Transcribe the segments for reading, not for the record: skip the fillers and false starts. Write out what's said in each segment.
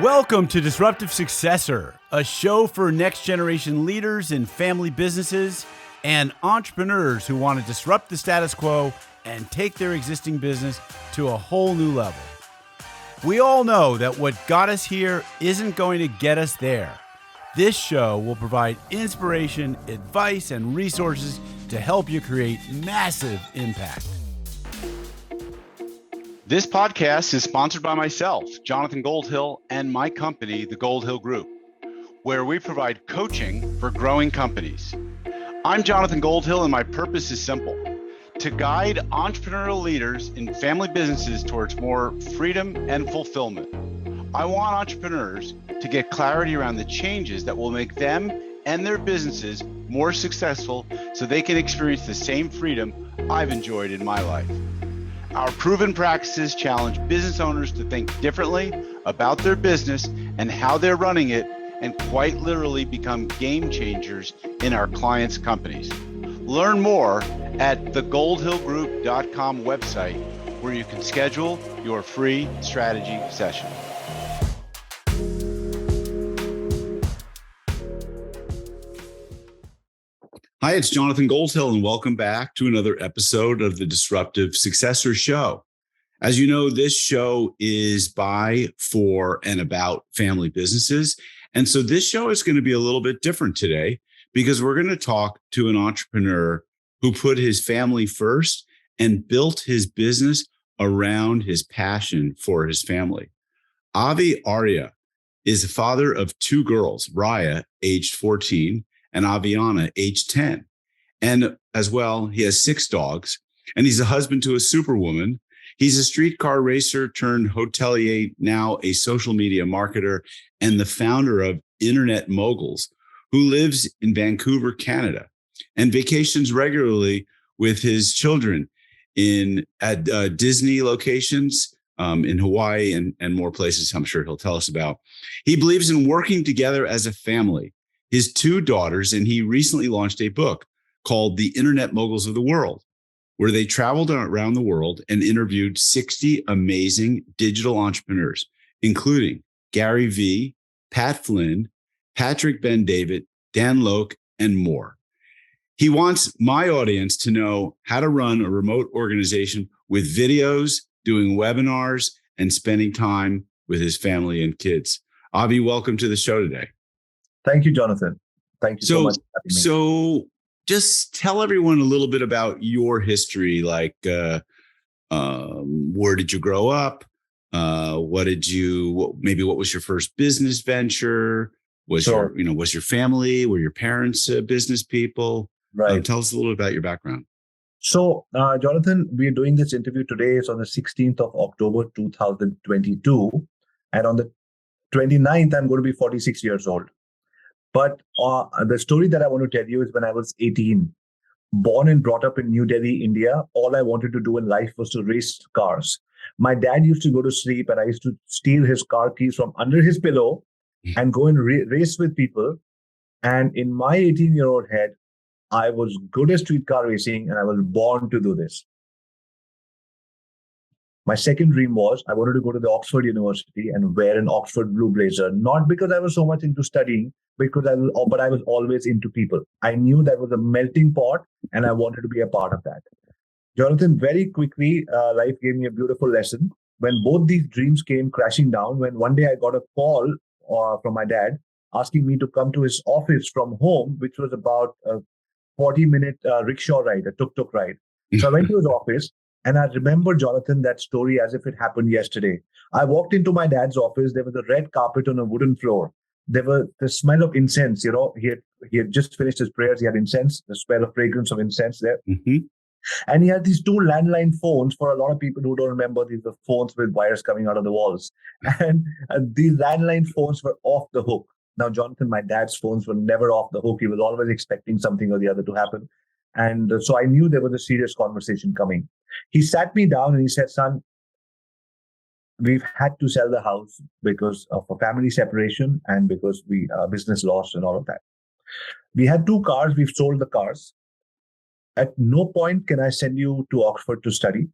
Welcome to Disruptive Successor, a show for next generation leaders in family businesses and entrepreneurs who want to disrupt the status quo and take their existing business to a whole new level. We all know that what got us here isn't going to get us there. This show will provide inspiration, advice, and resources to help you create massive impact. This podcast is sponsored by myself, Jonathan Goldhill, and my company, the Goldhill Group, where we provide coaching for growing companies. I'm Jonathan Goldhill, and my purpose is simple: to guide entrepreneurial leaders in family businesses towards more freedom and fulfillment. I want entrepreneurs to get clarity around the changes that will make them and their businesses more successful so they can experience the same freedom I've enjoyed in my life. Our proven practices challenge business owners to think differently about their business and how they're running it, and quite literally become game changers in our clients' companies. Learn more at thegoldhillgroup.com website, where you can schedule your free strategy session. Hi, it's Jonathan Goldhill, and welcome back to another episode of the Disruptive Successor Show. As you know, this show is by, for, and about family businesses. And so this show is going to be a little bit different today, because we're going to talk to an entrepreneur who put his family first and built his business around his passion for his family. Avi Arya is the father of two girls, Raya, aged 14, and Aviana, age 10. And as well, he has 6 dogs, and he's a husband to a superwoman. He's a streetcar racer turned hotelier, now a social media marketer, and the founder of Internet Moguls, who lives in Vancouver, Canada, and vacations regularly with his children at Disney locations in Hawaii and more places I'm sure he'll tell us about. He believes in working together as a family. His 2 daughters, and he recently launched a book called The Internet Moguls of the World, where they traveled around the world and interviewed 60 amazing digital entrepreneurs, including Gary Vee, Pat Flynn, Patrick Ben-David, Dan Loke, and more. He wants my audience to know how to run a remote organization with videos, doing webinars, and spending time with his family and kids. Avi, welcome to the show today. Thank you, Jonathan. Thank you so much for having me. So just tell everyone a little bit about your history. Like, where did you grow up? What was your first business venture? Was your family, were your parents business people? Right. Tell us a little bit about your background. So, Jonathan, we are doing this interview today. It's on the 16th of October, 2022. And on the 29th, I'm going to be 46 years old. But the story that I want to tell you is when I was 18, born and brought up in New Delhi, India, all I wanted to do in life was to race cars. My dad used to go to sleep, and I used to steal his car keys from under his pillow and go and race with people. And in my 18-year-old head, I was good at street car racing, and I was born to do this. My second dream was I wanted to go to the Oxford University and wear an Oxford blue blazer, not because I was so much into studying, but I was always into people. I knew that was a melting pot, and I wanted to be a part of that. Jonathan, very quickly, life gave me a beautiful lesson. When both these dreams came crashing down, when one day I got a call from my dad asking me to come to his office from home, which was about a 40-minute rickshaw ride, a tuk-tuk ride. So I went to his office. And I remember, Jonathan, that story as if it happened yesterday. I walked into my dad's office. There was a red carpet on a wooden floor. There was the smell of incense. He had just finished his prayers. He had incense, the smell of fragrance of incense there. Mm-hmm. And he had these 2 landline phones. For a lot of people who don't remember, these are phones with wires coming out of the walls. And these landline phones were off the hook. Now, Jonathan, my dad's phones were never off the hook. He was always expecting something or the other to happen. And so I knew there was a serious conversation coming. He sat me down and he said, "Son, we've had to sell the house because of a family separation and because we business loss and all of that. We had 2 cars. We've sold the cars. At no point can I send you to Oxford to study.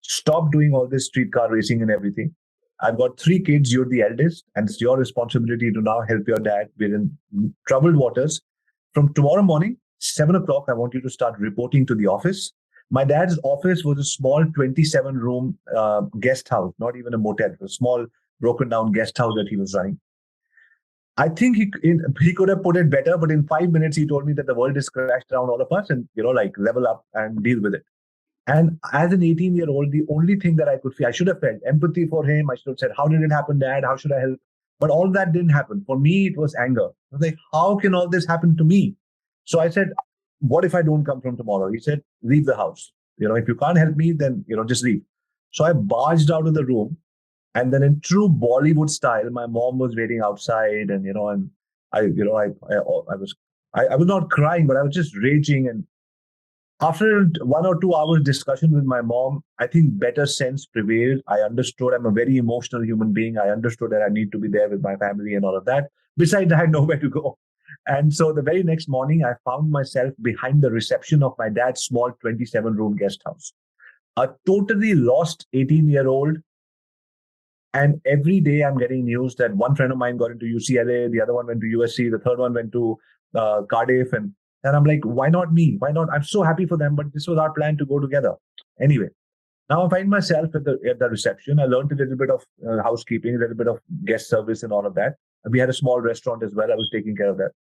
Stop doing all this streetcar racing and everything. I've got 3 kids, you're the eldest, and it's your responsibility to now help your dad. We're in troubled waters. From tomorrow morning, 7 o'clock, I want you to start reporting to the office. My dad's office was a small 27 room guest house, not even a motel, it was a small broken down guest house that he was running. I think he could have put it better, but in 5 minutes, he told me that the world is crashed around all of us and, like level up and deal with it. And as an 18-year-old, the only thing that I could feel, I should have felt empathy for him. I should have said, how did it happen, Dad? How should I help? But all that didn't happen. For me, it was anger. I was like, how can all this happen to me? So I said, what if I don't come from tomorrow? He said, leave the house. If you can't help me, then, just leave. So I barged out of the room. And then in true Bollywood style, my mom was waiting outside and, I was not crying, but I was just raging. And after 1 or 2 hours discussion with my mom, I think better sense prevailed. I understood I'm a very emotional human being. I understood that I need to be there with my family and all of that. Besides, I had nowhere to go. And so the very next morning, I found myself behind the reception of my dad's small 27-room guest house. A totally lost 18-year-old. And every day I'm getting news that one friend of mine got into UCLA, the other one went to USC, the third one went to Cardiff. And I'm like, why not me? Why not? I'm so happy for them, but this was our plan to go together. Anyway, now I find myself at the reception. I learned a little bit of housekeeping, a little bit of guest service and all of that. We had a small restaurant as well. I was taking care of that.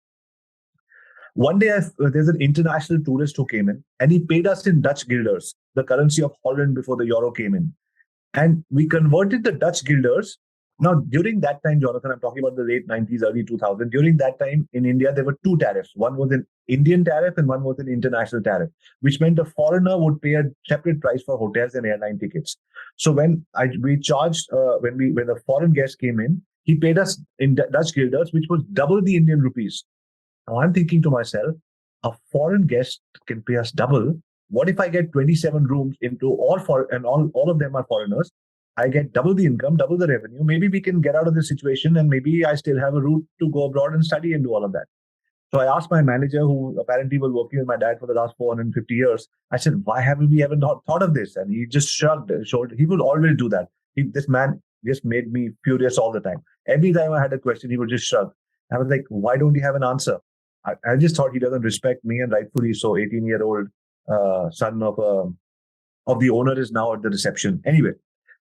One day, there's an international tourist who came in and he paid us in Dutch guilders, the currency of Holland before the euro came in. And we converted the Dutch guilders. Now, during that time, Jonathan, I'm talking about the late 90s, early 2000s. During that time in India, there were 2 tariffs. One was an Indian tariff and one was an international tariff, which meant a foreigner would pay a separate price for hotels and airline tickets. So when we charged, when the foreign guest came in, he paid us in Dutch guilders, which was double the Indian rupees. Now I'm thinking to myself, a foreign guest can pay us double. What if I get 27 rooms into all of them are foreigners? I get double the income, double the revenue. Maybe we can get out of this situation and maybe I still have a route to go abroad and study and do all of that. So I asked my manager, who apparently was working with my dad for the last 450 years, I said, why haven't we ever not thought of this? And he just shrugged his shoulder. He will always do that. This man just made me furious all the time. Every time I had a question, he would just shrug. I was like, why don't you have an answer? I just thought he doesn't respect me, and rightfully so. 18-year-old son of the owner is now at the reception. Anyway,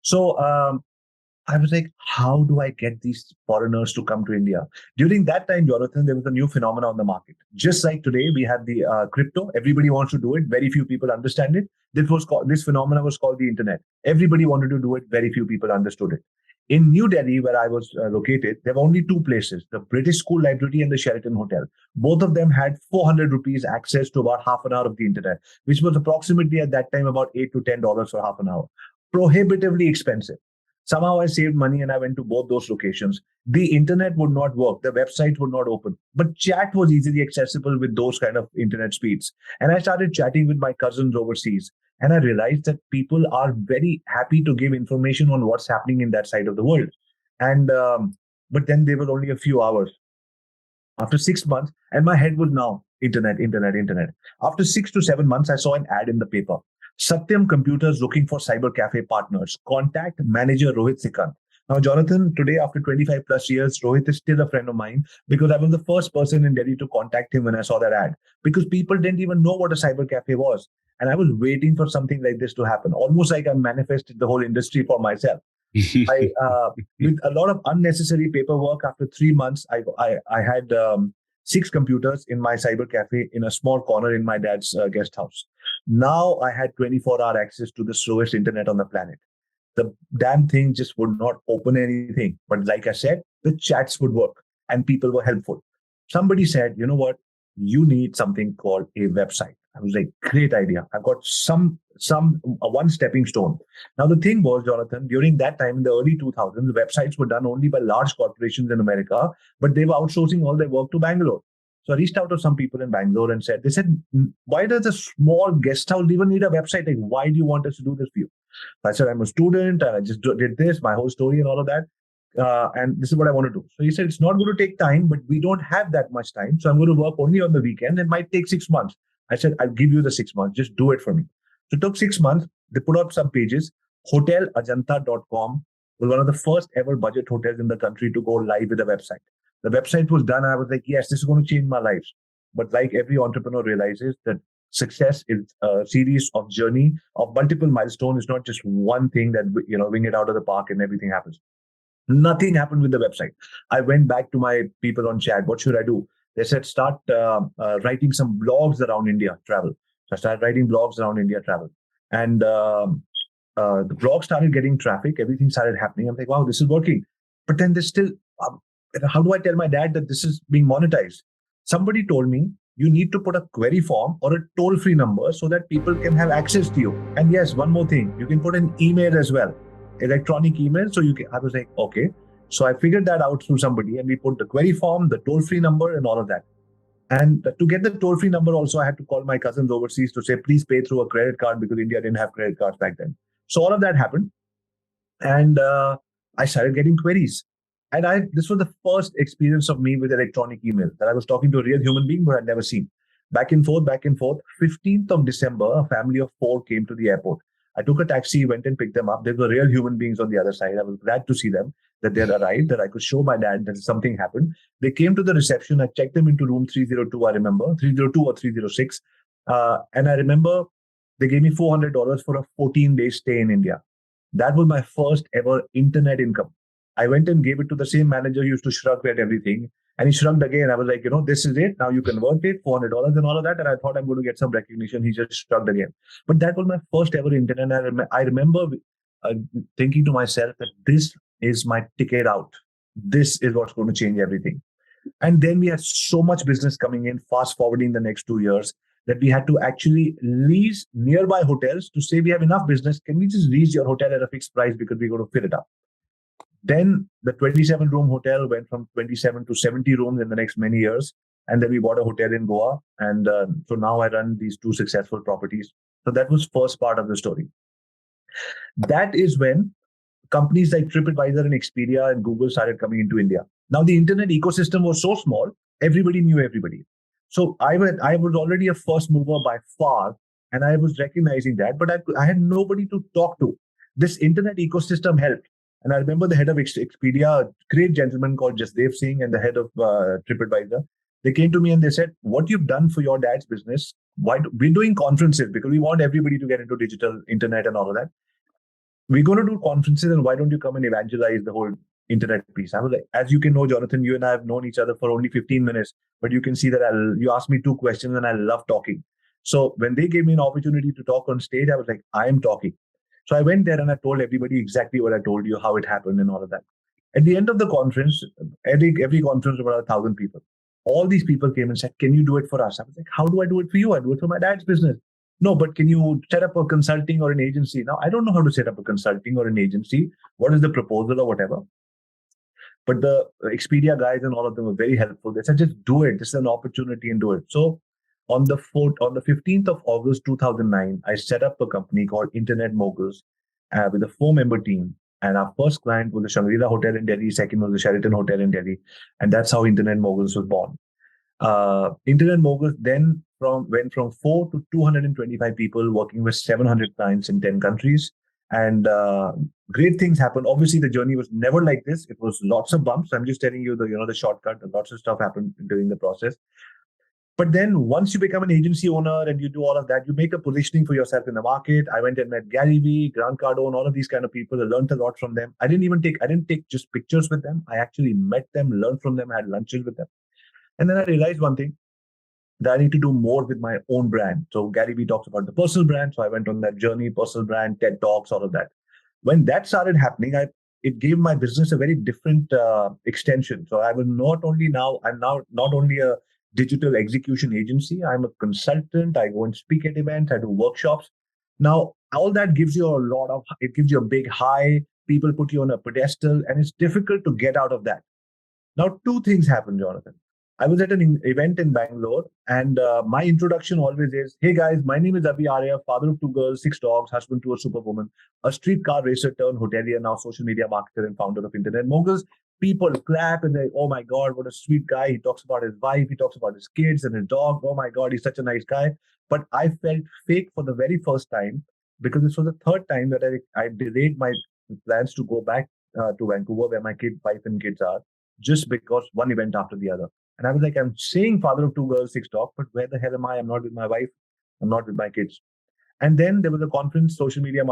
so I was like, how do I get these foreigners to come to India? During that time, Jonathan, there was a new phenomenon on the market. Just like today, we have the crypto. Everybody wants to do it. Very few people understand it. This phenomenon was called the internet. Everybody wanted to do it. Very few people understood it. In New Delhi, where I was located, there were only 2 places, the British School Library and the Sheraton Hotel. Both of them had 400 rupees access to about half an hour of the internet, which was approximately at that time about $8 to $10 for half an hour. Prohibitively expensive. Somehow I saved money and I went to both those locations. The internet would not work. The website would not open. But chat was easily accessible with those kind of internet speeds. And I started chatting with my cousins overseas. And I realized that people are very happy to give information on what's happening in that side of the world. And but then they were only a few hours. After 6 months, and my head was now internet. After 6 to 7 months, I saw an ad in the paper. Satyam Computers looking for cyber cafe partners. Contact manager Rohit Sikant. Now, Jonathan, today after 25 plus years, Rohit is still a friend of mine because I was the first person in Delhi to contact him when I saw that ad, because people didn't even know what a cyber cafe was. And I was waiting for something like this to happen, almost like I manifested the whole industry for myself. With a lot of unnecessary paperwork, after 3 months, I had 6 computers in my cyber cafe in a small corner in my dad's guest house. Now I had 24-hour access to the slowest internet on the planet. The damn thing just would not open anything. But like I said, the chats would work and people were helpful. Somebody said, you know what? You need something called a website. I was like, great idea. I've got one stepping stone. Now, the thing was, Jonathan, during that time in the early 2000s, the websites were done only by large corporations in America, but they were outsourcing all their work to Bangalore. So I reached out to some people in Bangalore and they said, why does a small guest house even need a website? Like, why do you want us to do this for you? I said, I'm a student and I just did this, my whole story and all of that. And this is what I want to do. So he said, it's not going to take time, but we don't have that much time. So I'm going to work only on the weekend. It might take 6 months. I said, I'll give you the 6 months. Just do it for me. So it took 6 months. They put up some pages, hotelajanta.com, was one of the first ever budget hotels in the country to go live with a website. The website was done, and I was like, yes, this is going to change my life. But like every entrepreneur realizes that success is a series of journey of multiple milestones. It's not just one thing that, wing it out of the park and everything happens. Nothing happened with the website. I went back to my people on chat. What should I do? They said, start writing some blogs around India travel. So I started writing blogs around India travel. And the blog started getting traffic. Everything started happening. I'm like, wow, this is working. But then there's still, how do I tell my dad that this is being monetized? Somebody told me you need to put a query form or a toll-free number so that people can have access to you. And yes, one more thing, you can put an email as well, electronic email. So you can, I was like, okay. So I figured that out through somebody, and we put the query form, the toll-free number, and all of that. And to get the toll-free number also, I had to call my cousins overseas to say, please pay through a credit card, because India didn't have credit cards back then. So all of that happened. And I started getting queries. And this was the first experience of me with electronic email, that I was talking to a real human being who I'd never seen. Back and forth, back and forth. 15th of December, a family of 4 came to the airport. I took a taxi, went and picked them up. They were real human beings on the other side. I was glad to see them, that they had arrived, that I could show my dad that something happened. They came to the reception. I checked them into room 302, I remember, 302 or 306. And I remember they gave me $400 for a 14-day stay in India. That was my first ever internet income. I went and gave it to the same manager who used to shrug at everything. And he shrugged again. I was like, this is it. Now you convert it, $400 and all of that. And I thought I'm going to get some recognition. He just shrugged again. But that was my first ever internet. And I remember thinking to myself that this is my ticket out. This is what's going to change everything. And then we had so much business coming in, fast forwarding the next 2 years, that we had to actually lease nearby hotels to say we have enough business. Can we just lease your hotel at a fixed price because we're going to fill it up? Then the 27-room hotel went from 27 to 70 rooms in the next many years. And then we bought a hotel in Goa. And so now I run these 2 successful properties. So that was first part of the story. That is when companies like TripAdvisor and Expedia and Google started coming into India. Now the internet ecosystem was so small, everybody knew everybody. So I was already a first mover by far, and I was recognizing that, but I had nobody to talk to. This internet ecosystem helped. And I remember the head of Expedia, a great gentleman called Jasdev Singh, and the head of TripAdvisor. They came to me and they said, what you've done for your dad's business, we're doing conferences because we want everybody to get into digital internet and all of that. We're going to do conferences, and why don't you come and evangelize the whole internet piece? I was like, as you can know, Jonathan, you and I have known each other for only 15 minutes, but you can see that you asked me 2 questions and I love talking. So when they gave me an opportunity to talk on stage, I was like, I am talking. So I went there and I told everybody exactly what I told you, how it happened and all of that. At the end of the conference, every conference about 1,000 people. All these people came and said, can you do it for us? I was like, how do I do it for you? I do it for my dad's business. No, but can you set up a consulting or an agency? Now, I don't know how to set up a consulting or an agency. What is the proposal or whatever? But the Expedia guys and all of them were very helpful. They said, just do it. This is an opportunity and do it. So on the 15th of August 2009, I set up a company called Internet Moguls with a 4-member team. And our first client was the Shangri-La Hotel in Delhi. Second was the Sheraton Hotel in Delhi. And that's how Internet Moguls was born. Internet Moguls then went from 4 to 225 people, working with 700 clients in 10 countries. And great things happened. Obviously, the journey was never like this. It was lots of bumps. I'm just telling you the shortcut. Lots of stuff happened during the process. But then once you become an agency owner and you do all of that, you make a positioning for yourself in the market. I went and met Gary Vee, Grant Cardone, all of these kind of people. I learned a lot from them. I didn't take just pictures with them. I actually met them, learned from them, had lunches with them. And then I realized one thing, that I need to do more with my own brand. So Gary Vee talks about the personal brand. So I went on that journey, personal brand, TED Talks, all of that. When that started happening, it gave my business a very different extension. So I'm not only a digital execution agency. I'm a consultant. I go and speak at events. I do workshops. Now, all that gives you it gives you a big high. People put you on a pedestal, and it's difficult to get out of that. Now, 2 things happen, Jonathan. I was at an event in Bangalore, and my introduction always is, hey guys, my name is Avi Arya, father of 2 girls, 6 dogs, husband to a superwoman, a street car racer turned hotelier, now social media marketer and founder of Internet Moguls. People clap and they, oh my God, what a sweet guy. He talks about his wife, he talks about his kids and his dog. Oh my God, he's such a nice guy. But I felt fake for the very first time, because this was the 3rd time that I delayed my plans to go back to Vancouver, where my wife and kids are, just because one event after the other. And I was like, I'm saying father of two girls, six dogs, but where the hell am I? I'm not with my wife. I'm not with my kids. And then there was a conference, social media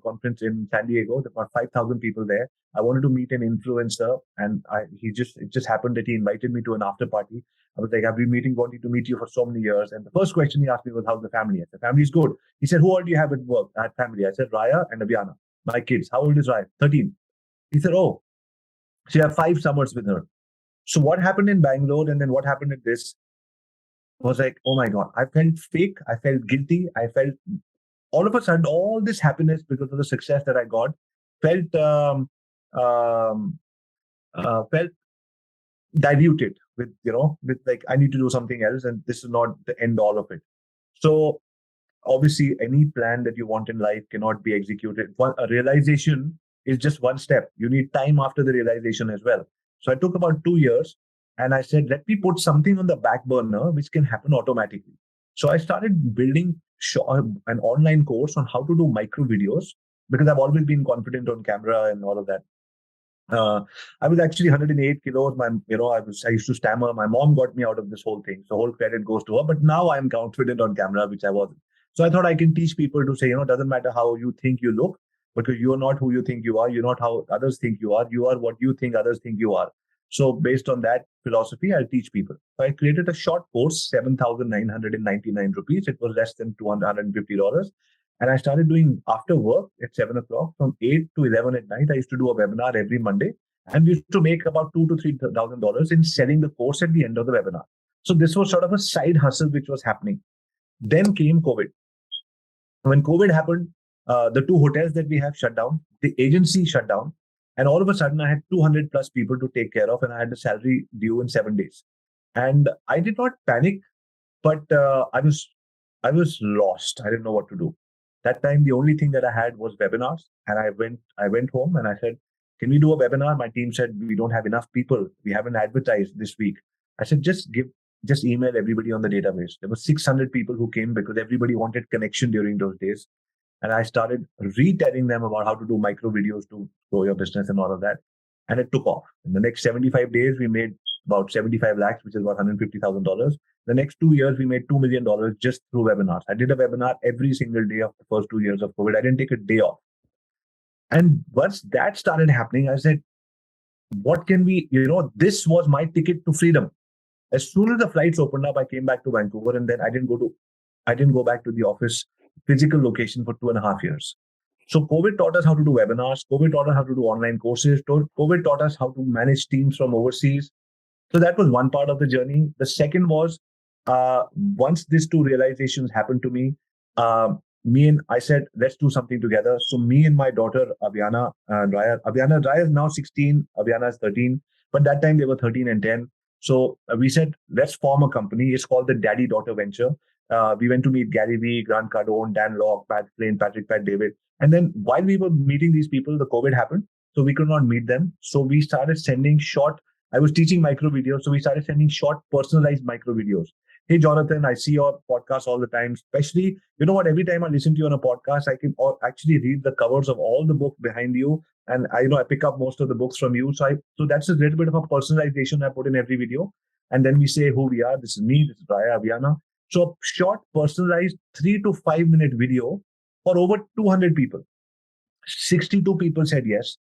conference in San Diego. There were about 5,000 people there. I wanted to meet an influencer, and it just happened that he invited me to an after party. I was like, I've been wanting to meet you for so many years. And the first question he asked me was, how's the family? I said, family's good. He said, who all do you have at work? I had family. I said, Raya and Aviana, my kids. How old is Raya? 13. He said, oh, she have 5 summers with her. So what happened in Bangalore and then what happened at this was like, oh my God, I felt fake. I felt guilty. I felt all of a sudden, all this happiness because of the success that I got felt um, felt diluted with like, I need to do something else, and this is not the end all of it. So obviously, any plan that you want in life cannot be executed. A realization is just one step. You need time after the realization as well. So I took about 2 years, and I said, let me put something on the back burner which can happen automatically. So I started building an online course on how to do micro videos, because I've always been confident on camera and all of that. I was actually 108 kilos. I used to stammer. My mom got me out of this whole thing. So whole credit goes to her. But now I'm confident on camera, which I wasn't. So I thought I can teach people to say, doesn't matter how you think you look, because you're not who you think you are. You're not how others think you are. You are what you think others think you are. So based on that philosophy, I'll teach people. So I created a short course, 7,999 rupees. It was less than $250. And I started doing after work at 7 o'clock from 8 to 11 at night. I used to do a webinar every Monday, and we used to make about $2,000 to $3,000 in selling the course at the end of the webinar. So this was sort of a side hustle which was happening. Then came COVID. When COVID happened, the 2 hotels that we have shut down, the agency shut down, and all of a sudden I had 200 plus people to take care of, and I had the salary due in 7 days. And I did not panic, but I was lost. I didn't know what to do. That time, the only thing that I had was webinars, and I went home and I said, "Can we do a webinar?" My team said, "We don't have enough people. We haven't advertised this week." I said, "Just email everybody on the database." There were 600 people who came because everybody wanted connection during those days, and I started retelling them about how to do micro videos to grow your business and all of that, and it took off. In the next 75 days, we made about 75 lakhs, which is about $150,000. The next 2 years, we made $2 million just through webinars. I did a webinar every single day of the first 2 years of COVID. I didn't take a day off. And once that started happening, I said, what can we, this was my ticket to freedom. As soon as the flights opened up, I came back to Vancouver, and then I didn't go back to the office physical location for 2.5 years. So COVID taught us how to do webinars. COVID taught us how to do online courses. COVID taught us how to manage teams from overseas. So that was one part of the journey. The second was, once these 2 realizations happened to me, I said, let's do something together. So me and my daughter, Aviana and Raya. Raya is now 16, Aviana is 13. But that time they were 13 and 10. So we said, let's form a company. It's called the Daddy-Daughter Venture. We went to meet Gary Vee, Grant Cardone, Dan Locke, Pat Flynn, Patrick Pat David. And then while we were meeting these people, the COVID happened. So we could not meet them. So we started sending I was teaching micro videos. So we started sending short, personalized micro videos. Hey, Jonathan, I see your podcast all the time. Especially, every time I listen to you on a podcast, I can actually read the covers of all the books behind you. And I pick up most of the books from you. So that's a little bit of a personalization I put in every video. And then we say who we are. This is me. This is Raya, Aviana. So short, personalized 3 to 5 minute video for over 200 people. 62 people said yes.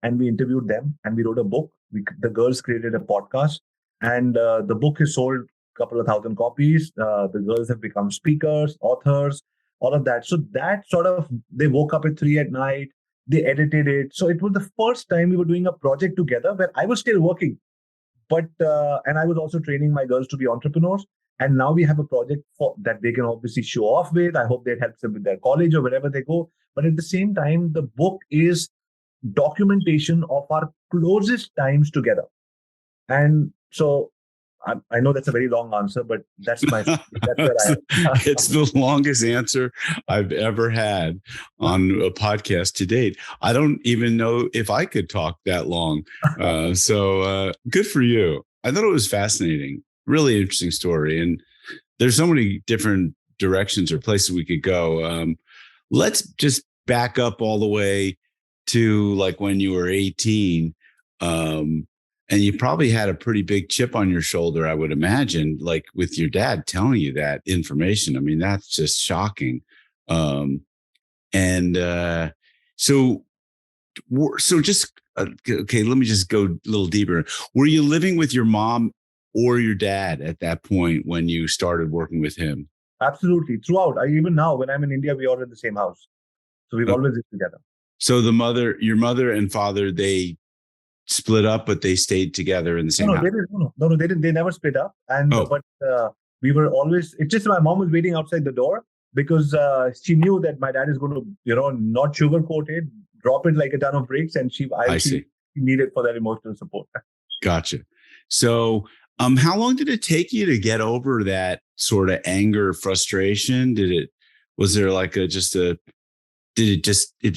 And we interviewed them and we wrote a book. The girls created a podcast, and the book is sold a couple of thousand copies. The girls have become speakers, authors, all of that. So that sort of, they woke up at 3 at night, they edited it. So it was the first time we were doing a project together where I was still working, but and I was also training my girls to be entrepreneurs. And now we have a project that they can obviously show off with. I hope that helps them with their college or wherever they go. But at the same time, the book is documentation of our closest times together. And so I know that's a very long answer, but that's where I am. It's the longest answer I've ever had on a podcast to date. I don't even know if I could talk that long. So good for you. I thought it was fascinating. Really interesting story. And there's so many different directions or places we could go. Let's just back up all the way to like when you were 18. And you probably had a pretty big chip on your shoulder, I would imagine, like with your dad telling you that information. I mean, that's just shocking. Um, and so, just okay. Let me just go a little deeper. Were you living with your mom or your dad at that point when you started working with him? Absolutely. Throughout. Even now, when I'm in India, we are in the same house. So we've always lived together. So your mother and father, they split up, but they stayed together in the same house. No, they didn't. They never split up. And but we were always. It's just my mom was waiting outside the door because she knew that my dad is going to, not sugarcoat it, drop it like a ton of bricks, and she needed for that emotional support. Gotcha. So, how long did it take you to get over that sort of anger, frustration? Was there like it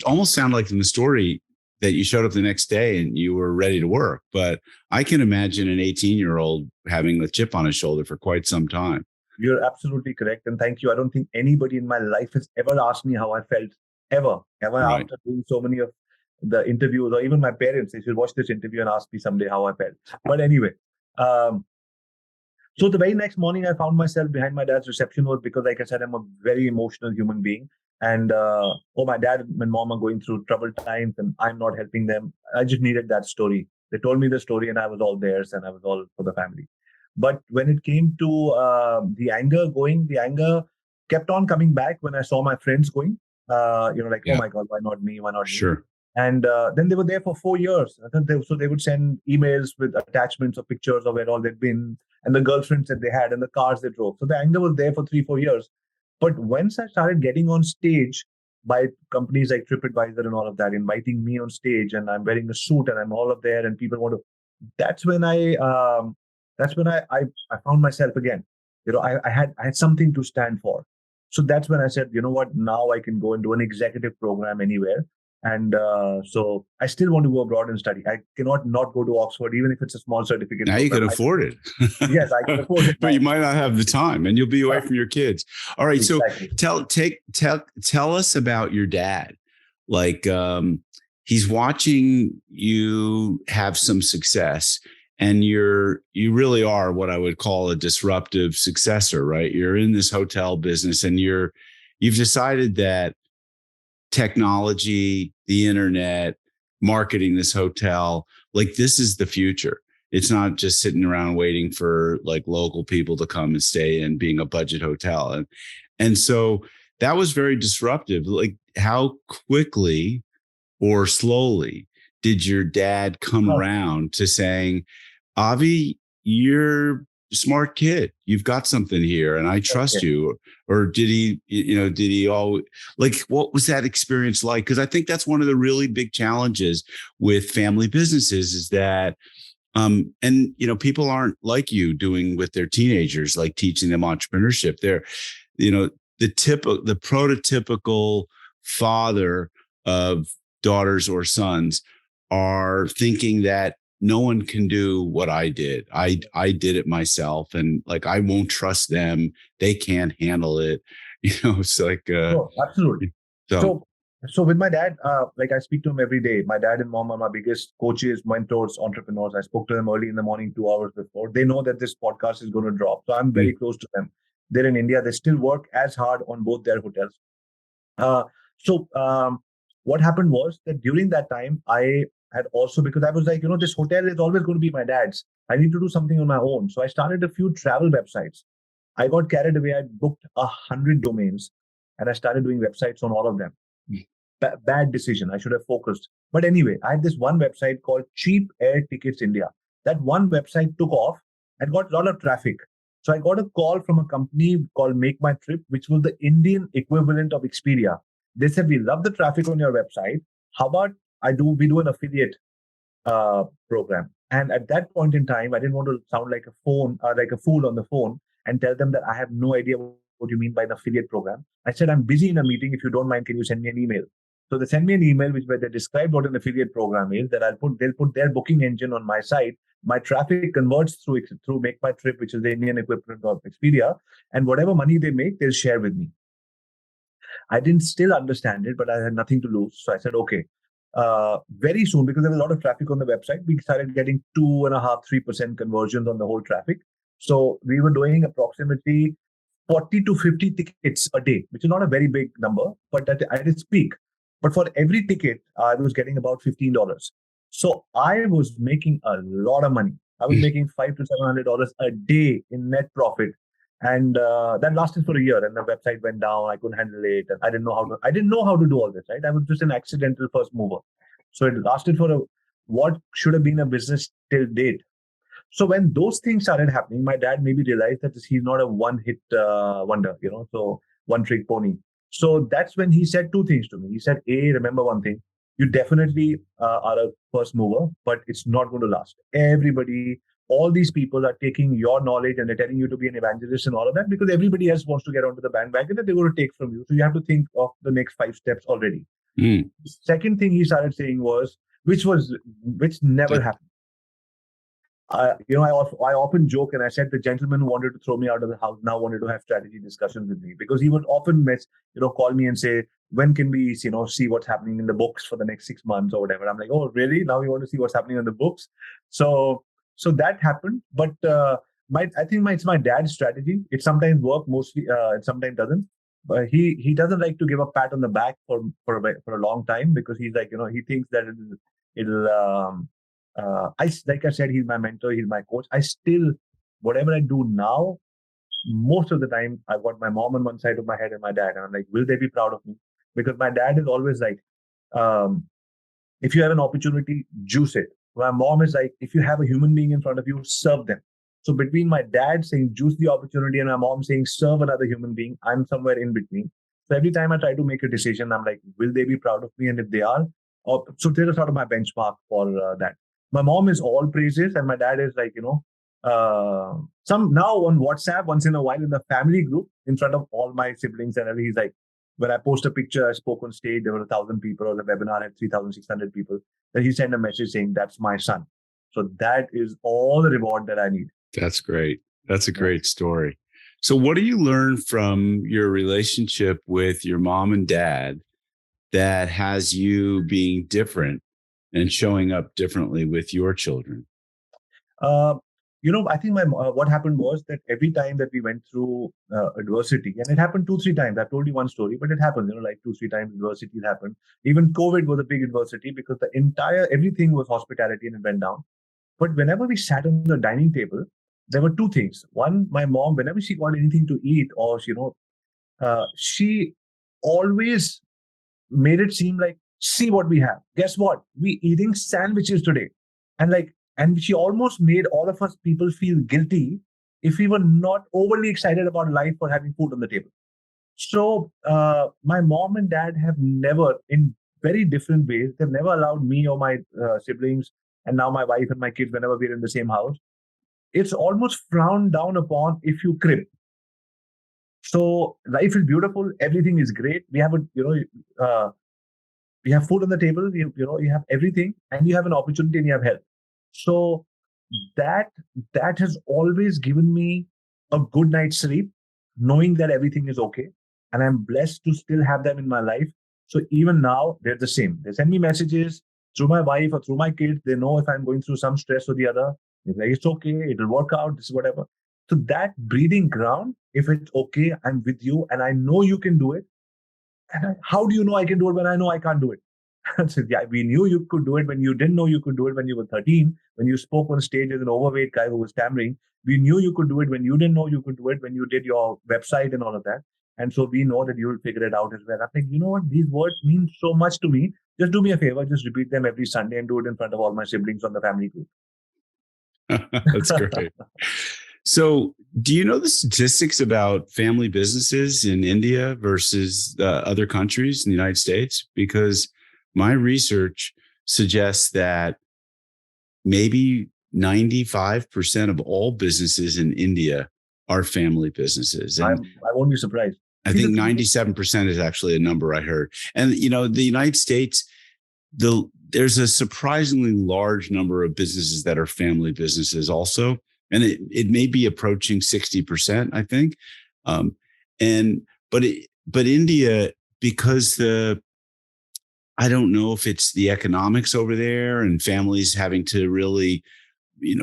almost sounded like in the story that you showed up the next day and you were ready to work. But I can imagine an 18-year-old having the chip on his shoulder for quite some time. You're absolutely correct. And thank you. I don't think anybody in my life has ever asked me how I felt, ever right. After doing so many of the interviews, or even my parents, they should watch this interview and ask me someday how I felt. But anyway, so the very next morning, I found myself behind my dad's reception was because, like I said, I'm a very emotional human being. And my dad and mom are going through troubled times and I'm not helping them. I just needed that story. They told me the story and I was all theirs and I was all for the family. But when it came to the anger kept on coming back when I saw my friends going, oh my God, why not me? Why not me? And then they were there for 4 years. So they would send emails with attachments of pictures of where all they'd been and the girlfriends that they had and the cars they drove. So the anger was there for 3-4 years. But once I started getting on stage by companies like TripAdvisor and all of that, inviting me on stage, and I'm wearing a suit and I'm all up there, and people want to. That's when I found myself again. I had something to stand for. So that's when I said, you know what? Now I can go and do an executive program anywhere. And so I still want to go abroad and study. I cannot not go to Oxford, even if it's a small certificate. Now you can afford it. Yes, I can afford it. But you might not have the time and you'll be away from your kids. All right. Exactly. So tell us about your dad. Like he's watching you have some success and you really are what I would call a disruptive successor, right? You're in this hotel business and you've decided that technology, the internet, marketing this hotel, like this is the future. It's not just sitting around waiting for like local people to come and stay and being a budget hotel. And so that was very disruptive. Like how quickly or slowly did your dad come around to saying, Avi, you're a smart kid. You've got something here and I trust you. Or did he always, like, what was that experience like? Because I think that's one of the really big challenges with family businesses is that, people aren't like you doing with their teenagers, like teaching them entrepreneurship. They're, the prototypical father of daughters or sons are thinking that no one can do what I did. I did it myself, and like I won't trust them. They can't handle it. It's like absolutely. So with my dad, like I speak to him every day. My dad and mom are my biggest coaches, mentors, entrepreneurs. I spoke to them early in the morning, 2 hours before. They know that this podcast is going to drop, so I'm very close to them. They're in India. They still work as hard on both their hotels. What happened was that during that time, I had also, because I was like, this hotel is always going to be my dad's. I need to do something on my own. So I started a few travel websites. I got carried away. I booked 100 domains and I started doing websites on all of them. Bad decision. I should have focused. But anyway, I had this one website called Cheap Air Tickets India. That one website took off and got a lot of traffic. So I got a call from a company called Make My Trip, which was the Indian equivalent of Expedia. They said, we love the traffic on your website. How about we do an affiliate program? And at that point in time, I didn't want to sound like a fool on the phone and tell them that I have no idea what you mean by an affiliate program. I said, I'm busy in a meeting. If you don't mind, can you send me an email? So they sent me an email where they described what an affiliate program is, that they'll put their booking engine on my site. My traffic converts through Make My Trip, which is the Indian equivalent of Expedia. And whatever money they make, they'll share with me. I didn't still understand it, but I had nothing to lose. So I said, okay. very soon, because there was a lot of traffic on the website, we started getting 2.5-3% conversions on the whole traffic. So we were doing approximately 40 to 50 tickets a day, which is not a very big number, but at its peak. But for every ticket, I was getting about $15. So I was making a lot of money. I was making $500 to $700 a day in net profit, and that lasted for a year. And the website went down. I couldn't handle it, and I didn't know how to. I didn't know how to do all this. Right? I was just an accidental first mover. So it lasted for what should have been a business till date. So when those things started happening, my dad maybe realized that he's not a one-hit wonder, so one-trick pony. So that's when he said two things to me. He said, A, remember one thing, you definitely are a first mover, but it's not going to last. Everybody, all these people are taking your knowledge and they're telling you to be an evangelist and all of that because everybody else wants to get onto the bandwagon that they're going to take from you. So you have to think of the next 5 steps already. The second thing he started saying was, which never happened. I often joke and I said the gentleman who wanted to throw me out of the house now wanted to have strategy discussions with me because he would often call me and say, when can we, see what's happening in the books for the next 6 months or whatever. I'm like, oh, really? Now you want to see what's happening in the books? So that happened. But I think it's my dad's strategy. It sometimes works, mostly it sometimes doesn't. But he doesn't like to give a pat on the back for a long time because he's like, he thinks that it'll like I said, he's my mentor, he's my coach. I still, whatever I do now, most of the time, I've got my mom on one side of my head and my dad. And I'm like, will they be proud of me? Because my dad is always like, if you have an opportunity, juice it. My mom is like, if you have a human being in front of you, serve them. So between my dad saying, juice the opportunity, and my mom saying, serve another human being, I'm somewhere in between. So every time I try to make a decision, I'm like, will they be proud of me? And if they are, so there's sort of my benchmark for that. My mom is all praises, and my dad is like, some now on WhatsApp, once in a while in the family group, in front of all my siblings and everything, he's like, when I post a picture, I spoke on stage, there were 1,000 people, or the webinar had 3,600 people, then he sent a message saying, that's my son. So that is all the reward that I need. That's great. That's a great story. So what do you learn from your relationship with your mom and dad that has you being different and showing up differently with your children? I think what happened was that every time that we went through adversity, and it happened 2-3 times. I've told you one story, but it happened, like 2-3 times adversity happened. Even COVID was a big adversity because everything was hospitality and it went down. But whenever we sat on the dining table, there were 2 things. One, my mom, whenever she got anything to eat or, she always made it seem like, see what we have. Guess what? We eating sandwiches today. And she almost made all of us people feel guilty if we were not overly excited about life or having food on the table. So my mom and dad have never, in very different ways, they've never allowed me or my siblings, and now my wife and my kids, whenever we're in the same house, it's almost frowned down upon if you crib. So life is beautiful. Everything is great. We have we have food on the table. You have everything, and you have an opportunity, and you have health. So that has always given me a good night's sleep, knowing that everything is okay, and I'm blessed to still have them in my life. So even now, they're the same. They send me messages through my wife or through my kids. They know if I'm going through some stress or the other. They're like, it's okay. It'll work out. This is whatever. So that breathing ground, if it's okay, I'm with you, and I know you can do it. And how do you know I can do it when I know I can't do it? So, yeah, we knew you could do it when you didn't know you could do it when you were 13, when you spoke on stage as an overweight guy who was stammering. We knew you could do it when you didn't know you could do it, when you did your website and all of that. And so we know that you will figure it out as well. I'm like, you know what? These words mean so much to me. Just do me a favor. Just repeat them every Sunday and do it in front of all my siblings on the family group. That's great. So do you know the statistics about family businesses in India versus other countries in the United States? Because my research suggests that maybe 95% of all businesses in India are family businesses. And I won't be surprised. I think 97% is actually a number I heard. And, the United States, there's a surprisingly large number of businesses that are family businesses also. And it may be approaching 60%, I think. But India, because I don't know if it's the economics over there and families having to really,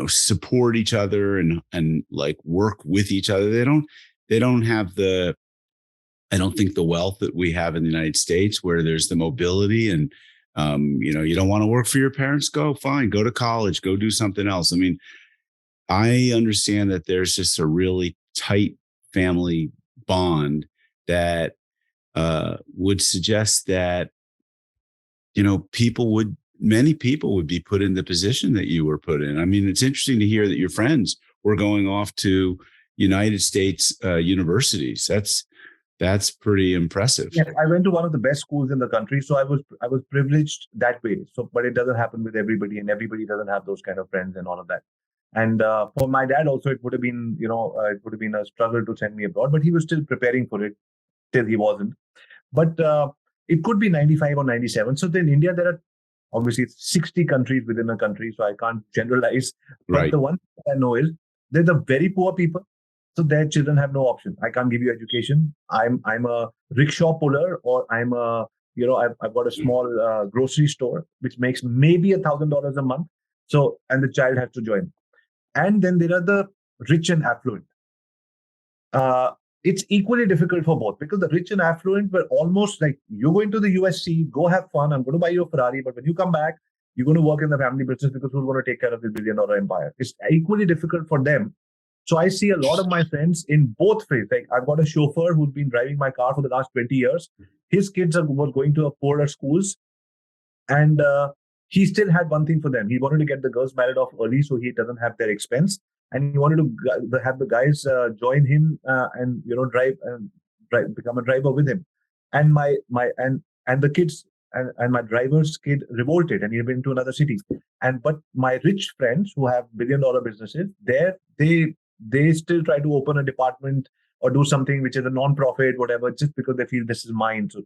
support each other and like work with each other. They don't have I don't think the wealth that we have in the United States where there's the mobility and, you don't want to work for your parents, go fine, go to college, go do something else. I mean, I understand that there's just a really tight family bond that would suggest that, many people would be put in the position that you were put in. I mean, it's interesting to hear that your friends were going off to United States universities. That's pretty impressive. Yes, I went to one of the best schools in the country, so I was privileged that way. So, but it doesn't happen with everybody, and everybody doesn't have those kind of friends and all of that. And for my dad also, it would have been, it would have been a struggle to send me abroad, but he was still preparing for it till he wasn't. But it could be 95 or 97. So in India, there are obviously 60 countries within a country, so I can't generalize. But Right. the one thing I know is they're the very poor people. So their children have no option. I can't give you education. I'm a rickshaw puller, or I've got a small grocery store which makes maybe $1,000 a month. So, and the child has to join. And then there are the rich and affluent. It's equally difficult for both, because the rich and affluent were almost like, you're going to the USC, go have fun, I'm going to buy you a Ferrari, but when you come back, you're going to work in the family business because who's going to take care of this billion-dollar empire? It's equally difficult for them. So I see a lot of my friends in both phases. Like, I've got a chauffeur who's been driving my car for the last 20 years. His kids were going to poorer schools, and he still had one thing for them. He wanted to get the girls married off early so he doesn't have their expense. And he wanted to have the guys join him and drive, become a driver with him. And and the kids and my driver's kid revolted, and he went to another city. But my rich friends who have billion-dollar businesses, they still try to open a department or do something which is a non-profit, whatever, just because they feel this is mine. So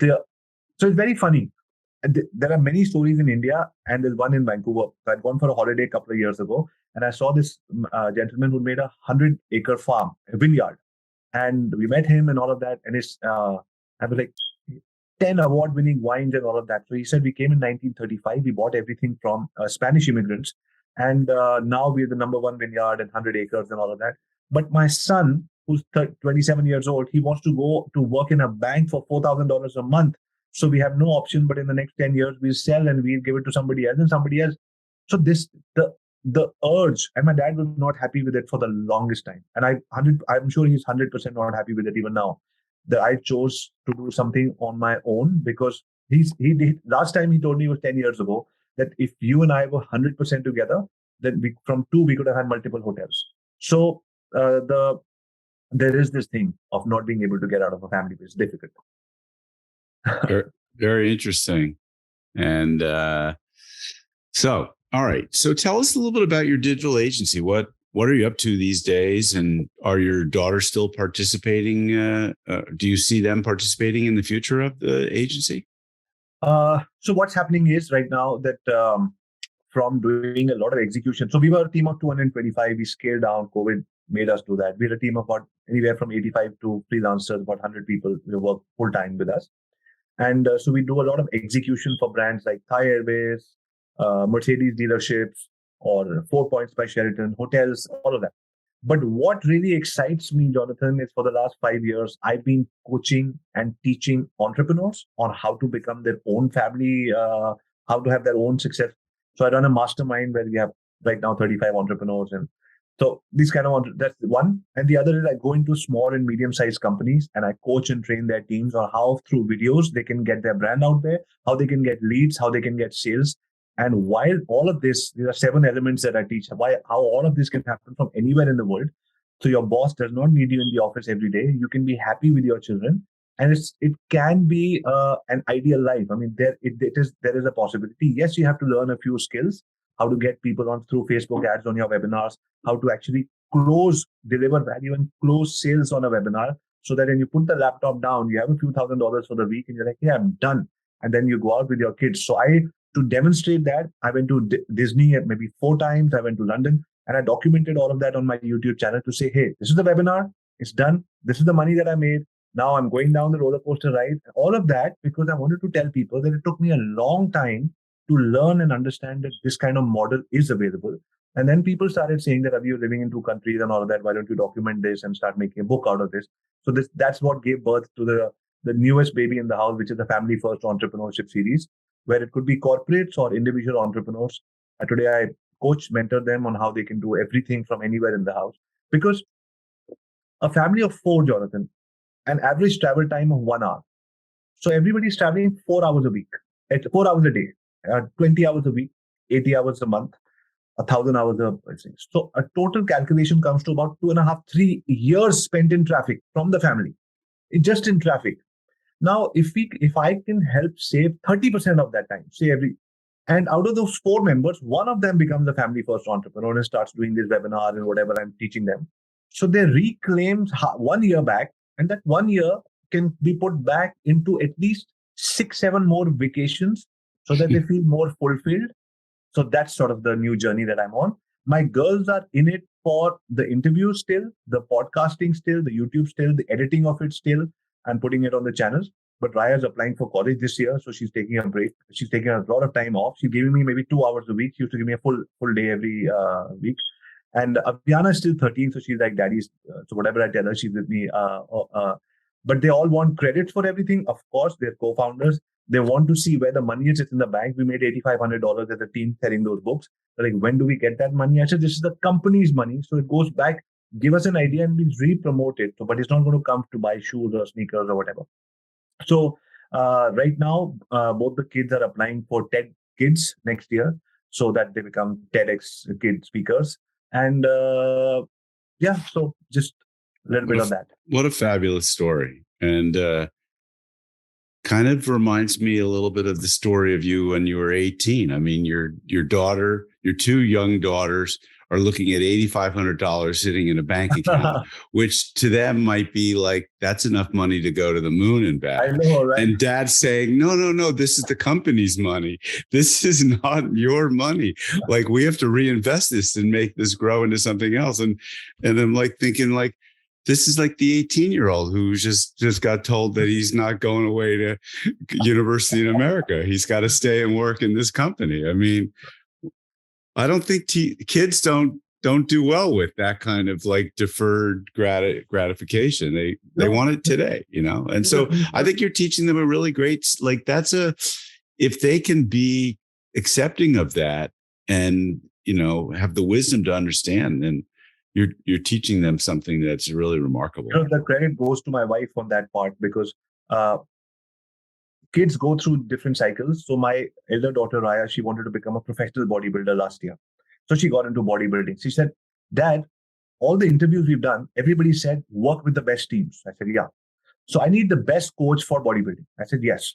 it's very funny. And there are many stories in India, and there's one in Vancouver. So I'd gone for a holiday a couple of years ago, and I saw this gentleman who made 100-acre farm, a vineyard. And we met him and all of that. And I was like, 10 award-winning wines and all of that. So he said, we came in 1935. We bought everything from Spanish immigrants. And now we're the number one vineyard and 100 acres and all of that. But my son, who's 27 years old, he wants to go to work in a bank for $4,000 a month. So we have no option, but in the next 10 years, we'll sell and we'll give it to somebody else and somebody else. So the urge, and my dad was not happy with it for the longest time. And I'm sure he's 100% not happy with it even now, that I chose to do something on my own, because he did. Last time he told me was 10 years ago, that if you and I were 100% together, then from two, we could have had multiple hotels. So there is this thing of not being able to get out of a family. It's difficult. Very, very interesting. And so, all right. So tell us a little bit about your digital agency. What are you up to these days? And are your daughters still participating? Do you see them participating in the future of the agency? So what's happening is right now that from doing a lot of execution. So we were a team of 225. We scaled down. COVID made us do that. We're a team of about anywhere from 85 to freelancers, about 100 people who work full time with us. And so we do a lot of execution for brands like Thai Airways, Mercedes dealerships, or 4 Points by Sheraton, hotels, all of that. But what really excites me, Jonathan, is for the last 5 years, I've been coaching and teaching entrepreneurs on how to become their own family, how to have their own success. So I run a mastermind where we have right now 35 entrepreneurs. And so these kind of, that's one. And the other is I go into small and medium-sized companies and I coach and train their teams on how through videos they can get their brand out there, how they can get leads, how they can get sales. And while all of this, there are 7 elements that I teach, how all of this can happen from anywhere in the world. So your boss does not need you in the office every day. You can be happy with your children. And it can be an ideal life. I mean, there is a possibility. Yes, you have to learn a few skills, how to get people on through Facebook ads on your webinars, how to actually deliver value and close sales on a webinar, so that when you put the laptop down, you have a few $1,000s for the week and you're like, yeah, I'm done. And then you go out with your kids. So to demonstrate that, I went to Disney maybe 4 times. I went to London and I documented all of that on my YouTube channel to say, hey, this is the webinar. It's done. This is the money that I made. Now I'm going down the roller coaster ride. All of that because I wanted to tell people that it took me a long time to learn and understand that this kind of model is available. And then people started saying that, Avi, you're living in two countries and all of that. Why don't you document this and start making a book out of this? So that's what gave birth to the newest baby in the house, which is the Family First Entrepreneurship Series, where it could be corporates or individual entrepreneurs. Today, I coach, mentor them on how they can do everything from anywhere in the house. Because a family of four, Jonathan, an average travel time of 1 hour. So everybody's traveling 4 hours a week, at 4 hours a day, 20 hours a week, 80 hours a month, 1,000 hours a year. So a total calculation comes to about 2.5, 3 years spent in traffic from the family, just in traffic. Now, if I can help save 30% of that time, and out of those four members, one of them becomes a family first entrepreneur and starts doing this webinar and whatever I'm teaching them. So they reclaim 1 year back, and that 1 year can be put back into at least 6, 7 more vacations so that they feel more fulfilled. So that's sort of the new journey that I'm on. My girls are in it for the interviews still, the podcasting still, the YouTube still, the editing of it still, and putting it on the channels. But Raya's applying for college this year, so she's taking a break. She's taking a lot of time off. She's giving me maybe 2 hours a week. She used to give me a full day every week. And Aviana is still 13, so she's like, Daddy's. So whatever I tell her, she's with me. But they all want credit for everything. Of course, they're co-founders. They want to see where the money is. It's in the bank. We made $8,500 as a team selling those books. They're like, when do we get that money? I said, this is the company's money. So it goes back, give us an idea and we'll re-promote it. So, but it's not going to come to buy shoes or sneakers or whatever. So right now, both the kids are applying for TED Kids next year so that they become TEDx kid speakers. And so just a little bit of that. What a fabulous story. And kind of reminds me a little bit of the story of you when you were 18. I mean, your daughter, your two young daughters are looking at $8,500 sitting in a bank account, which to them might be like, that's enough money to go to the moon and back. I know, right? And Dad's saying, no, this is the company's money. This is not your money. Like, we have to reinvest this and make this grow into something else. And I'm like thinking like, this is like the 18-year-old who just got told that he's not going away to university in America. He's got to stay and work in this company. I mean, I don't think kids don't do well with that kind of like deferred gratification. They want it today, you know? And so I think you're teaching them a really great, like if they can be accepting of that and, you know, have the wisdom to understand, then you're teaching them something that's really remarkable. You know, the credit goes to my wife on that part because kids go through different cycles. So my elder daughter, Raya, she wanted to become a professional bodybuilder last year. So she got into bodybuilding. She said, Dad, all the interviews we've done, everybody said, work with the best teams. I said, yeah. So I need the best coach for bodybuilding. I said, yes.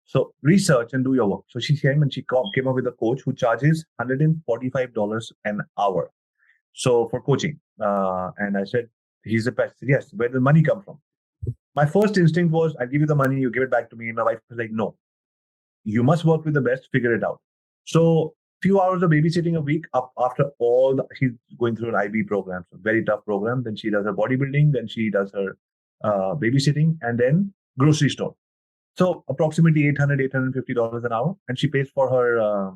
So research and do your work. So she came and she came up with a coach who charges $145 an hour. So for coaching. And I said, he's the best. Yes. Where did the money come from? My first instinct was, I'll give you the money, you give it back to me. And my wife was like, no, you must work with the best, figure it out. So few hours of babysitting a week after she's going through an IB program, so very tough program. Then she does her bodybuilding, then she does her babysitting, and then grocery store. So approximately $850 an hour. And she pays for her.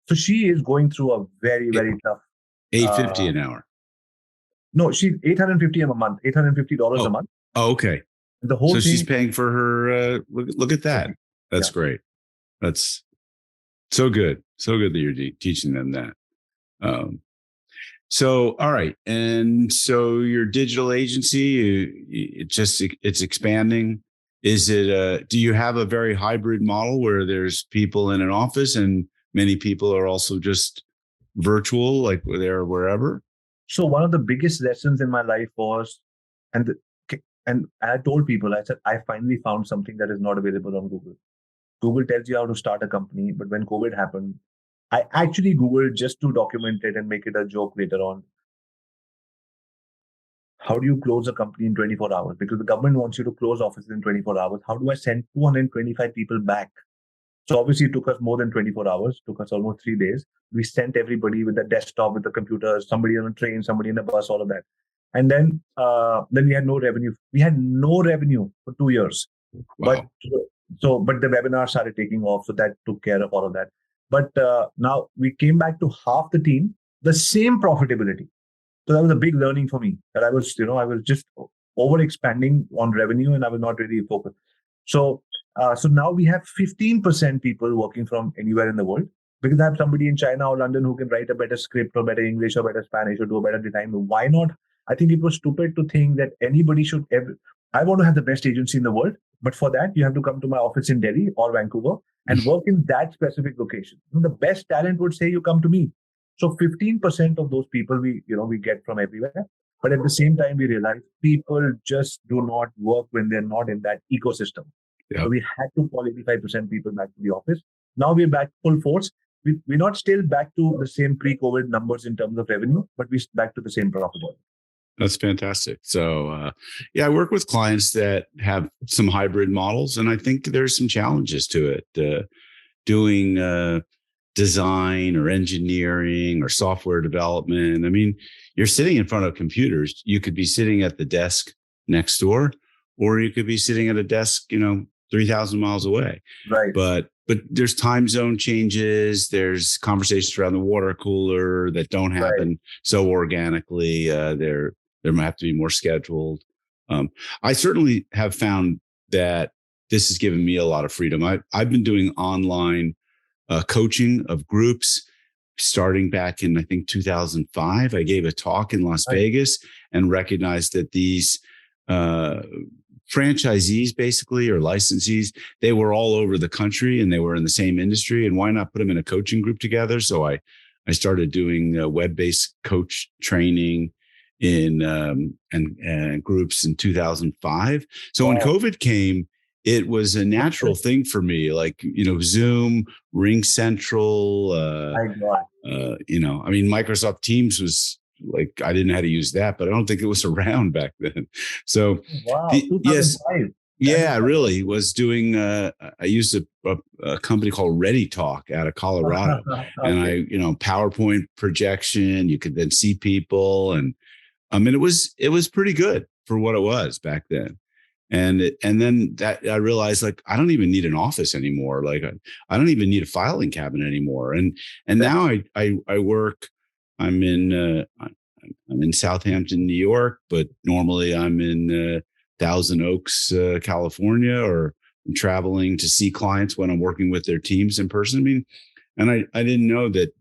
So she is going through a very, very tough. $850 an hour. No, she's $850 a month, $850 a month. Oh, okay. The whole thing, she's paying for her. Look at that. That's great. That's so good. So good that you're teaching them that. So, all right. And so your digital agency, it's expanding. Is it, do you have a very hybrid model where there's people in an office and many people are also just virtual, like they're wherever? So one of the biggest lessons in my life was, and I told people, I said, I finally found something that is not available on Google. Google tells you how to start a company, but when COVID happened, I actually Googled just to document it and make it a joke later on. How do you close a company in 24 hours? Because the government wants you to close offices in 24 hours. How do I send 225 people back? So obviously it took us more than 24 hours, took us almost 3 days. We sent everybody with the desktop, with the computer, somebody on a train, somebody in a bus, all of that. And then we had no revenue. We had no revenue for 2 years. But Wow. but the webinar started taking off, so that took care of all of that. But now we came back to half the team, the same profitability. So that was a big learning for me, that I was just over expanding on revenue, and I was not really focused. So now we have 15% people working from anywhere in the world, because I have somebody in China or London who can write a better script or better English or better Spanish or do a better design. Why not? I think it was stupid to think that anybody should ever. I want to have the best agency in the world, but for that you have to come to my office in Delhi or Vancouver and work in that specific location. The best talent would say you come to me. So 15% of those people we get from everywhere. But at the same time, we realize people just do not work when they're not in that ecosystem. So Yep. we had to call 85% people back to the office. Now we're back full force. We're not still back to the same pre-COVID numbers in terms of revenue, but we're back to the same profitability. That's fantastic. So, I work with clients that have some hybrid models, and I think there's some challenges to it. Doing design or engineering or software development. I mean, you're sitting in front of computers. You could be sitting at the desk next door, or you could be sitting at a desk, 3,000 miles away. Right. But there's time zone changes. There's conversations around the water cooler that don't happen so organically. There might have to be more scheduled. I certainly have found that this has given me a lot of freedom. I've been doing online coaching of groups starting back in, I think, 2005. I gave a talk in Las Vegas and recognized that these franchisees, basically, or licensees, they were all over the country and they were in the same industry. And why not put them in a coaching group together? So I started doing web-based coach training in and groups in 2005. So when COVID came, it was a natural thing for me, like, Zoom, Ring Central, Microsoft Teams was like, I didn't know how to use that, but I don't think it was around back then. So, wow, 2005. Yes, I really was doing, I used a company called Ready Talk out of Colorado. And PowerPoint projection, you could then see people. And it was pretty good for what it was back then. And then that I realized, like, I don't even need an office anymore. Like, I don't even need a filing cabinet anymore. And now I work. I'm in Southampton, New York, but normally I'm in Thousand Oaks, California, or I'm traveling to see clients when I'm working with their teams in person. I mean, and I didn't know that.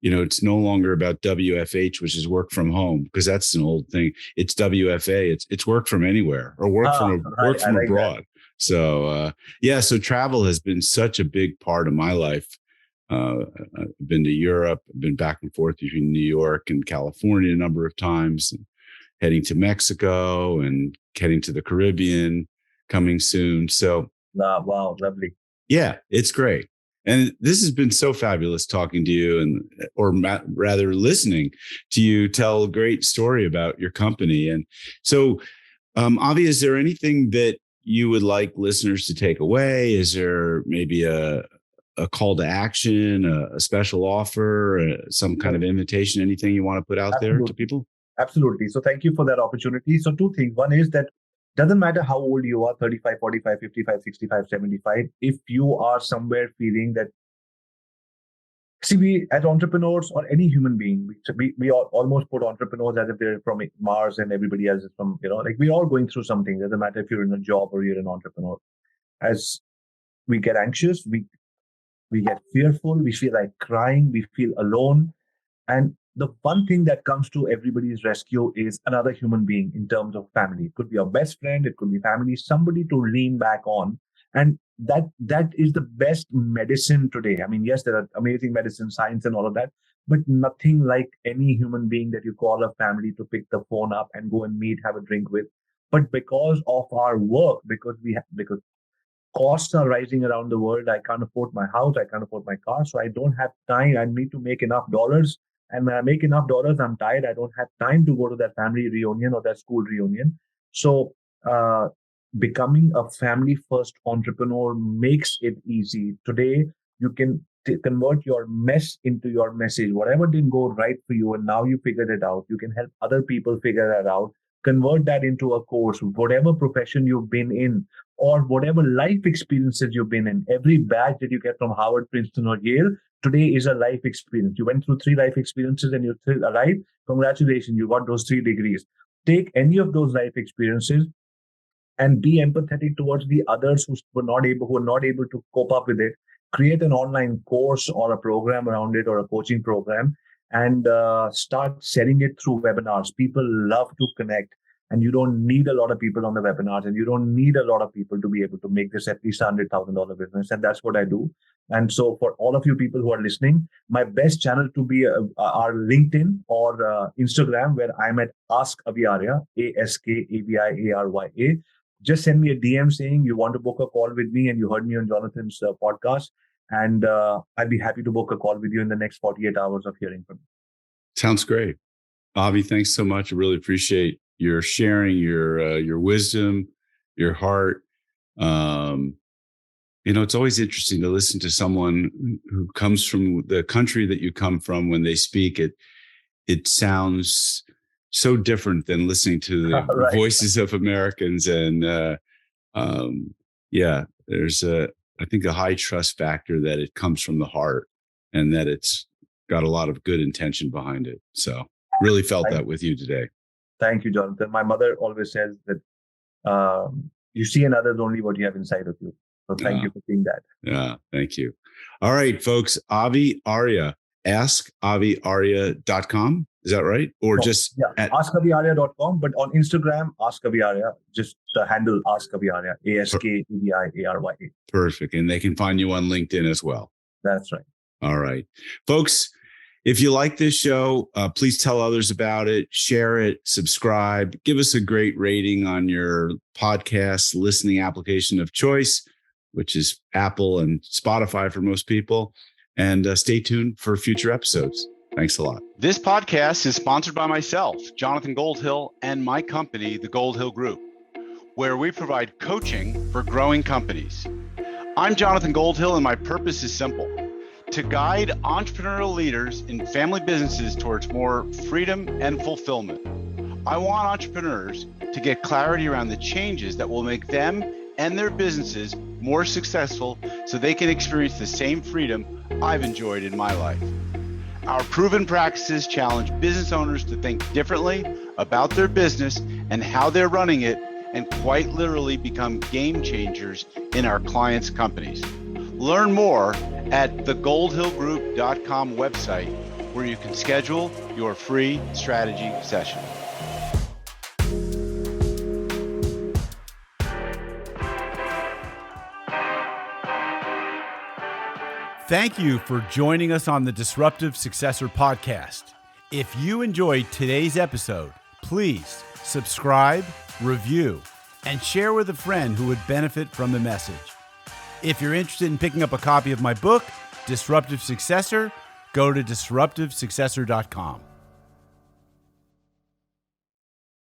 It's no longer about WFH, which is work from home, because that's an old thing. It's WFA. It's work from anywhere, or work from abroad. That. So so travel has been such a big part of my life. I've been to Europe, I've been back and forth between New York and California a number of times, and heading to Mexico and heading to the Caribbean coming soon. So wow, lovely. Yeah, it's great. And this has been so fabulous talking to you, or rather listening to you tell a great story about your company. And so, Avi, is there anything that you would like listeners to take away? Is there maybe a call to action, a special offer, some kind of invitation, anything you want to put out there to people? Absolutely. So thank you for that opportunity. So two things. One is that doesn't matter how old you are, 35, 45, 55, 65, 75, if you are somewhere feeling that, we as entrepreneurs or any human being, we all almost put entrepreneurs as if they're from Mars and everybody else is from, like, we're all going through something. Doesn't matter if you're in a job or you're an entrepreneur. As we get anxious, we get fearful, we feel like crying, we feel alone. And the one thing that comes to everybody's rescue is another human being in terms of family. It could be your best friend, it could be family, somebody to lean back on. And that is the best medicine today. I mean, yes, there are amazing medicine, science and all of that, but nothing like any human being that you call a family to pick the phone up and go and meet, have a drink with. But because of our work, because costs are rising around the world, I can't afford my house, I can't afford my car, so I don't have time. I need to make enough dollars. And when I make enough dollars, I'm tired. I don't have time to go to that family reunion or that school reunion. So becoming a family first entrepreneur makes it easy. Today, you can convert your mess into your message. Whatever didn't go right for you and now you figured it out, you can help other people figure that out. Convert that into a course, whatever profession you've been in or whatever life experiences you've been in. Every badge that you get from Harvard, Princeton, or Yale today is a life experience. You went through 3 life experiences and you arrived. Congratulations, you got those 3 degrees. Take any of those life experiences and be empathetic towards the others who are not able to cope up with it. Create an online course or a program around it or a coaching program and start selling it through webinars. People love to connect, and you don't need a lot of people on the webinars, and you don't need a lot of people to be able to make this at least $100,000 business. And that's what I do. And so for all of you people who are listening, my best channel to be our LinkedIn or Instagram, where I'm at Ask Avi Arya, AskAviArya. Just send me a DM saying you want to book a call with me and you heard me on Jonathan's podcast. And I'd be happy to book a call with you in the next 48 hours of hearing from you. Sounds great. Avi, thanks so much. I really appreciate your sharing your wisdom, your heart. It's always interesting to listen to someone who comes from the country that you come from. When they speak, it sounds so different than listening to the Right. voices of Americans. And there's I think a high trust factor that it comes from the heart and that it's got a lot of good intention behind it. So really felt that with you today. Thank you, Jonathan. My mother always says that you see in others only what you have inside of you. So thank you for seeing that. Yeah, thank you. All right, folks. Avi Arya, askaviarya.com. Is that right? Or just askaviarya.com, but on Instagram, Ask Avi Arya, just the handle Ask Avi Arya, AskAviArya. Perfect. And they can find you on LinkedIn as well. That's right. All right. Folks, if you like this show, please tell others about it, share it, subscribe, give us a great rating on your podcast listening application of choice, which is Apple and Spotify for most people. And stay tuned for future episodes. Thanks a lot. This podcast is sponsored by myself, Jonathan Goldhill, and my company, the Goldhill Group, where we provide coaching for growing companies. I'm Jonathan Goldhill, and my purpose is simple: to guide entrepreneurial leaders in family businesses towards more freedom and fulfillment. I want entrepreneurs to get clarity around the changes that will make them and their businesses more successful so they can experience the same freedom I've enjoyed in my life. Our proven practices challenge business owners to think differently about their business and how they're running it, and quite literally become game changers in our clients' companies. Learn more at the goldhillgroup.com website, where you can schedule your free strategy session. Thank you for joining us on the Disruptive Successor podcast. If you enjoyed today's episode, please subscribe, review, and share with a friend who would benefit from the message. If you're interested in picking up a copy of my book, Disruptive Successor, go to disruptivesuccessor.com.